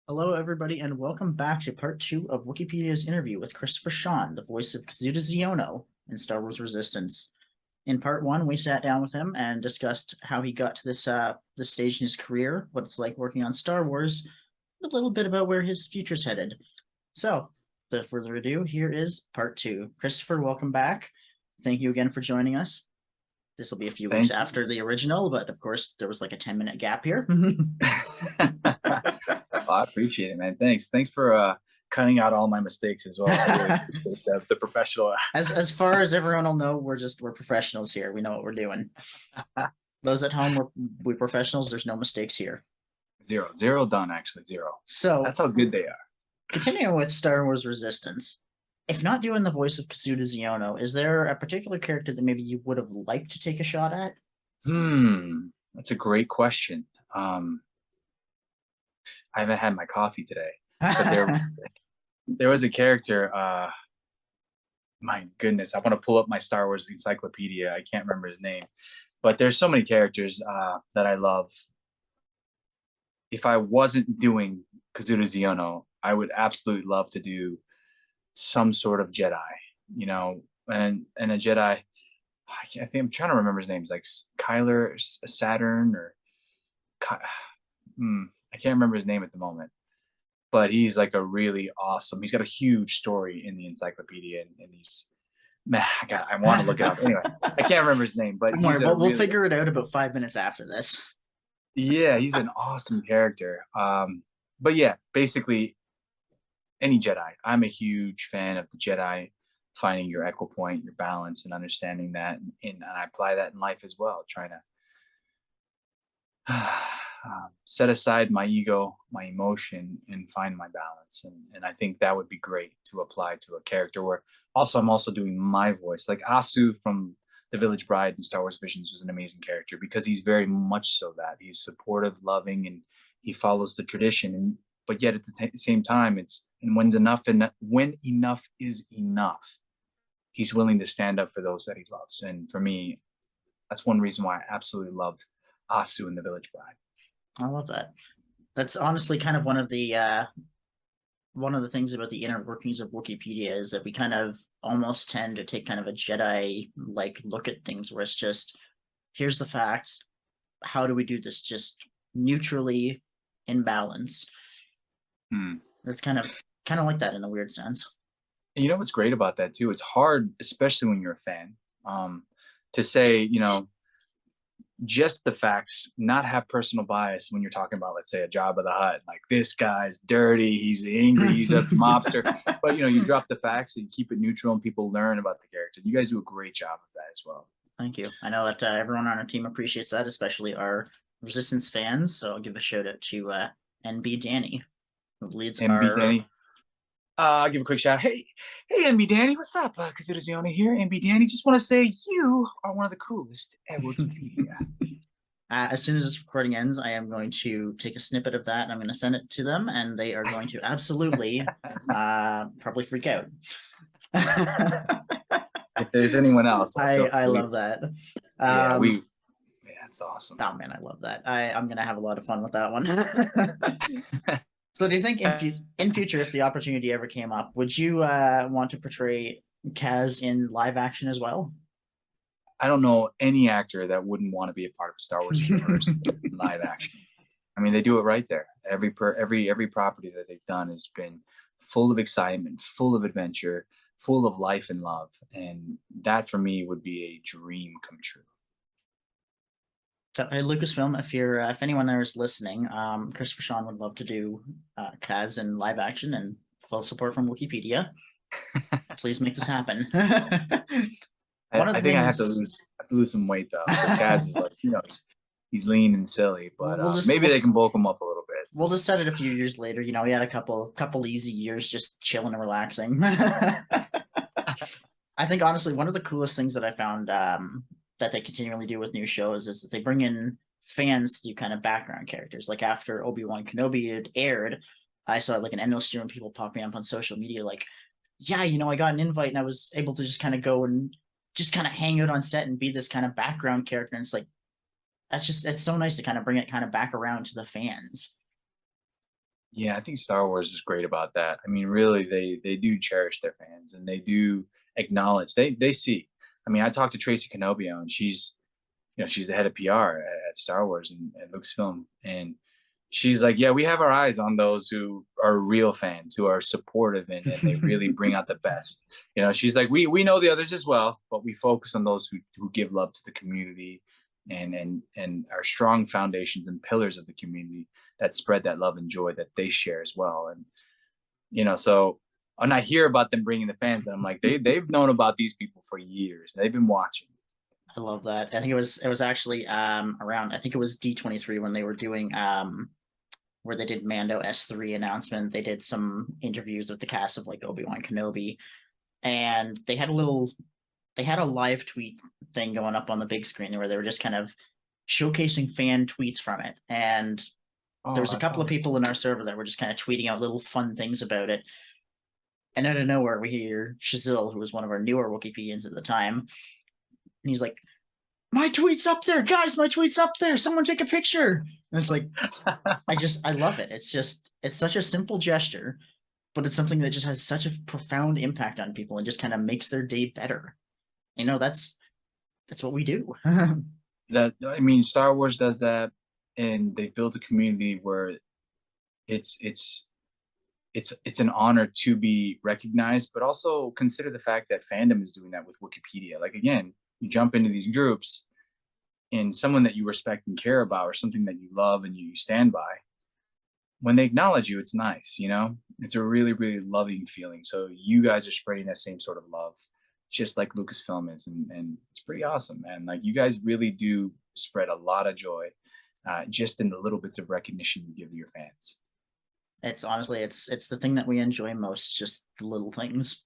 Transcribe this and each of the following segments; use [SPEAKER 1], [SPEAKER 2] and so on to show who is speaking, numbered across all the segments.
[SPEAKER 1] Hello, everybody, and welcome back to part two of Wikipedia's interview with Christopher Sean, the voice of Kazuda Xiono in Star Wars Resistance. In part one, we sat down with him and discussed how he got to this stage in his career, what it's like working on Star Wars, a little bit about where his future's headed. So, without further ado, here is part two. Christopher, welcome back. Thank you again for joining us. This will be a few weeks
[SPEAKER 2] Thank you.
[SPEAKER 1] after the original, but of course, there was like a 10-minute gap here.
[SPEAKER 2] I appreciate it, man. Thanks for cutting out all my mistakes as well. I really appreciate that. The professional.
[SPEAKER 1] As far as everyone will know, we're professionals here. We know what we're doing. Those at home, we're professionals. There's no mistakes here.
[SPEAKER 2] Zero done, actually. Zero.
[SPEAKER 1] So
[SPEAKER 2] That's how good they are.
[SPEAKER 1] continuing with Star Wars Resistance, if not doing the voice of Kazuda Xiono, is there a particular character that maybe you would have liked to take a shot at?
[SPEAKER 2] That's a great question. I haven't had my coffee today, but there was a character. My goodness, I want to pull up my Star Wars encyclopedia. I can't remember his name, but there's so many characters that I love. If I wasn't doing Kazuda Xiono, I would absolutely love to do some sort of Jedi, and a Jedi. I think I'm trying to remember his name. It's like Kyler Saturn or I can't remember his name at the moment, but he's like a really awesome. He's got a huge story in the encyclopedia, and he's man. I want to look it up anyway. I can't remember his name, but
[SPEAKER 1] we'll figure it out about 5 minutes after this.
[SPEAKER 2] Yeah, he's an awesome character. But yeah, basically any Jedi. I'm a huge fan of the Jedi, finding your equipoint, your balance, and understanding that, and I apply that in life as well. Trying to set aside my ego, my emotion, and find my balance. And I think that would be great to apply to a character where also I'm also doing my voice. Like Asu from The Village Bride in Star Wars Visions was an amazing character because he's very much so that. He's supportive, loving, and he follows the tradition. But yet at the same time, when enough is enough, he's willing to stand up for those that he loves. And for me, that's one reason why I absolutely loved Asu in The Village Bride.
[SPEAKER 1] I love that. That's honestly kind of one of the things about the inner workings of Wikipedia is that we kind of almost tend to take kind of a Jedi like look at things where it's just here's the facts. How do we do this just neutrally in balance? That's kind of like that in a weird sense.
[SPEAKER 2] And you know what's great about that too? It's hard, especially when you're a fan, to say, just the facts, not have personal bias when you're talking about, let's say, a Jabba the Hutt. Like, this guy's dirty, he's angry, he's a mobster. But you drop the facts and you keep it neutral, and people learn about the character. You guys do a great job of that as well.
[SPEAKER 1] Thank you. I know that everyone on our team appreciates that, especially our Resistance fans. So I'll give a shout out to NB Danny, who leads
[SPEAKER 2] NB Danny. I'll give a quick shout. Hey, NB Danny, what's up? Kazuda Xiono here. NB Danny, just want to say you are one of the coolest at Wookieepedia.
[SPEAKER 1] As soon as this recording ends, I am going to take a snippet of that and I'm going to send it to them, and they are going to absolutely probably freak out.
[SPEAKER 2] If there's anyone else,
[SPEAKER 1] I love that.
[SPEAKER 2] Yeah, that's awesome.
[SPEAKER 1] Oh man, I love that. I'm going to have a lot of fun with that one. So do you think in future, if the opportunity ever came up, would you want to portray Kaz in live action as well?
[SPEAKER 2] I don't know any actor that wouldn't want to be a part of a Star Wars universe in live action. I mean, they do it right there. Every property that they've done has been full of excitement, full of adventure, full of life and love, and that for me would be a dream come true.
[SPEAKER 1] So, hey, Lucasfilm, if anyone there is listening, Christopher Sean would love to do Kaz in live action, and full support from Wookieepedia. Please make this happen.
[SPEAKER 2] I think I have to lose some weight though, because Kaz is like, he's lean and silly, but maybe they can bulk him up a little bit.
[SPEAKER 1] We'll just set it a few years later. He had a couple easy years just chilling and relaxing. I think honestly, one of the coolest things that I found that they continually do with new shows is that they bring in fans to do kind of background characters. Like after Obi-Wan Kenobi had aired, I saw like an endless stream of people popping up on social media like, yeah, I got an invite and I was able to just kind of go and just kind of hang out on set and be this kind of background character. And it's like, it's so nice to kind of bring it kind of back around to the fans.
[SPEAKER 2] Yeah, I think Star Wars is great about that. I mean, really, they do cherish their fans, and they do acknowledge. They see. I mean, I talked to Tracy Canobio, and she's the head of PR at Star Wars and Lucasfilm, and she's like, yeah, we have our eyes on those who are real fans, who are supportive, and they really bring out the best. She's like, we know the others as well, but we focus on those who give love to the community, and are strong foundations and pillars of the community that spread that love and joy that they share as well. And so when I hear about them bringing the fans, and I'm like, they've known about these people for years. They've been watching.
[SPEAKER 1] I love that. I think it was actually around, I think it was D23 when they were doing where they did Mando S3 announcement. They did some interviews with the cast of like Obi-Wan Kenobi, and they had a live tweet thing going up on the big screen where they were just kind of showcasing fan tweets from it. And there was a couple of people in our server that were just kind of tweeting out little fun things about it. And out of nowhere, we hear Shazil, who was one of our newer Wookieepedians at the time, and he's like, "My tweet's up there, guys! My tweet's up there! Someone take a picture!" And it's like, I love it. It's such a simple gesture, but it's something that just has such a profound impact on people and just kind of makes their day better. That's what we do.
[SPEAKER 2] Star Wars does that, and they built a community where it's an honor to be recognized, but also consider the fact that Fandom is doing that with Wookieepedia. Like, again, you jump into these groups, and someone that you respect and care about, or something that you love and you stand by, when they acknowledge you, it's nice. It's a really, really loving feeling. So you guys are spreading that same sort of love, just like Lucasfilm is, and it's pretty awesome, man. Like, you guys really do spread a lot of joy, just in the little bits of recognition you give to your fans.
[SPEAKER 1] It's honestly, it's the thing that we enjoy most, just the little things.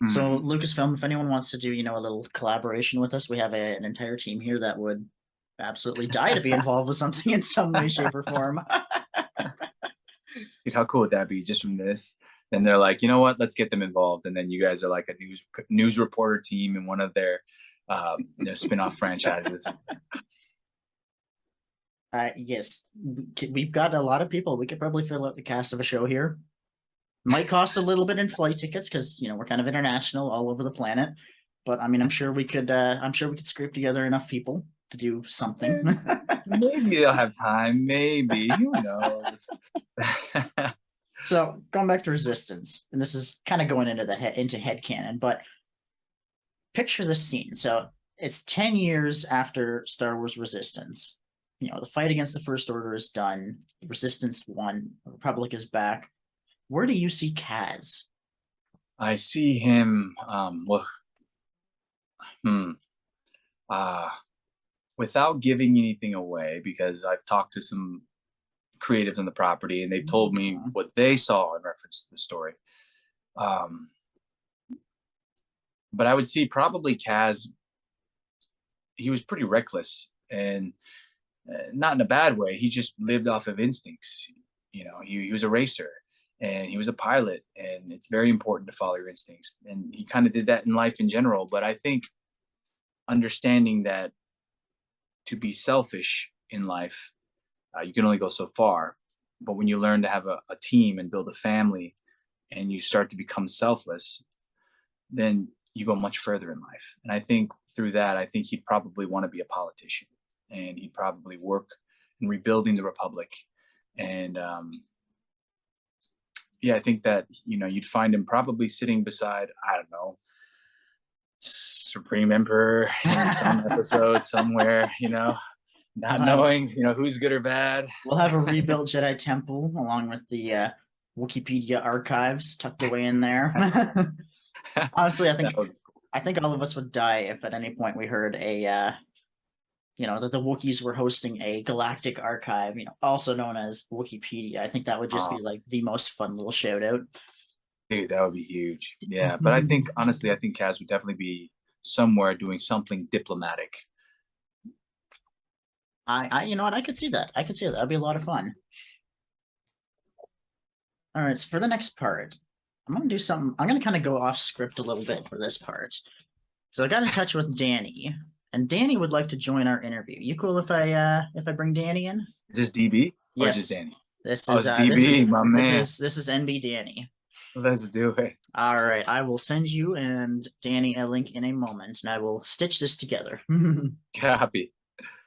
[SPEAKER 1] So Lucasfilm, if anyone wants to do, a little collaboration with us, we have an entire team here that would absolutely die to be involved with something in some way, shape, or form.
[SPEAKER 2] Dude, how cool would that be, just from this? Then they're like, you know what? Let's get them involved, and then you guys are like a news reporter team in one of their spin-off franchises.
[SPEAKER 1] Yes, we've got a lot of people. We could probably fill out the cast of a show here. Might cost a little bit in flight tickets because we're kind of international, all over the planet. But I mean, I'm sure we could scrape together enough people to do something.
[SPEAKER 2] Maybe they'll have time. Maybe, who knows?
[SPEAKER 1] So going back to Resistance, and this is kind of going into headcanon, but picture this scene. So it's 10 years after Star Wars Resistance. The fight against the First Order is done. Resistance won. The Republic is back. Where do you see Kaz?
[SPEAKER 2] I see him without giving anything away, because I've talked to some creatives on the property, and they've told me what they saw in reference to the story. But I would see probably Kaz. He was pretty reckless, and not in a bad way. He just lived off of instincts. He was a racer, and he was a pilot, and it's very important to follow your instincts. And he kind of did that in life in general. But I think understanding that to be selfish in life, you can only go so far. But when you learn to have a team and build a family, and you start to become selfless, then you go much further in life. And I think through that, I think he'd probably want to be a politician, and he'd probably work in rebuilding the Republic. And I think that you'd find him probably sitting beside, I don't know, Supreme Emperor in some episode somewhere, not knowing who's good or bad.
[SPEAKER 1] We'll have a rebuilt Jedi Temple along with the Wookieepedia archives tucked away in there. Honestly, I think all of us would die if at any point we heard that the Wookiees were hosting a galactic archive, also known as Wookieepedia. I think that would just be like the most fun little shout out.
[SPEAKER 2] Dude, that would be huge. Yeah. But I think, honestly, Kaz would definitely be somewhere doing something diplomatic.
[SPEAKER 1] You know what? I could see that. That'd be a lot of fun. All right. So for the next part, I'm going to do something. I'm going to kind of go off script a little bit for this part. So I got in touch with Danny, and Danny would like to join our interview. You cool if I bring Danny in?
[SPEAKER 2] Is this DB?
[SPEAKER 1] Yes.
[SPEAKER 2] Or just Danny?
[SPEAKER 1] This
[SPEAKER 2] Oh,
[SPEAKER 1] is
[SPEAKER 2] it's DB, my man.
[SPEAKER 1] this is NB Danny.
[SPEAKER 2] Let's do it.
[SPEAKER 1] All right, I will send you and Danny a link in a moment, and I will stitch this together.
[SPEAKER 2] Copy.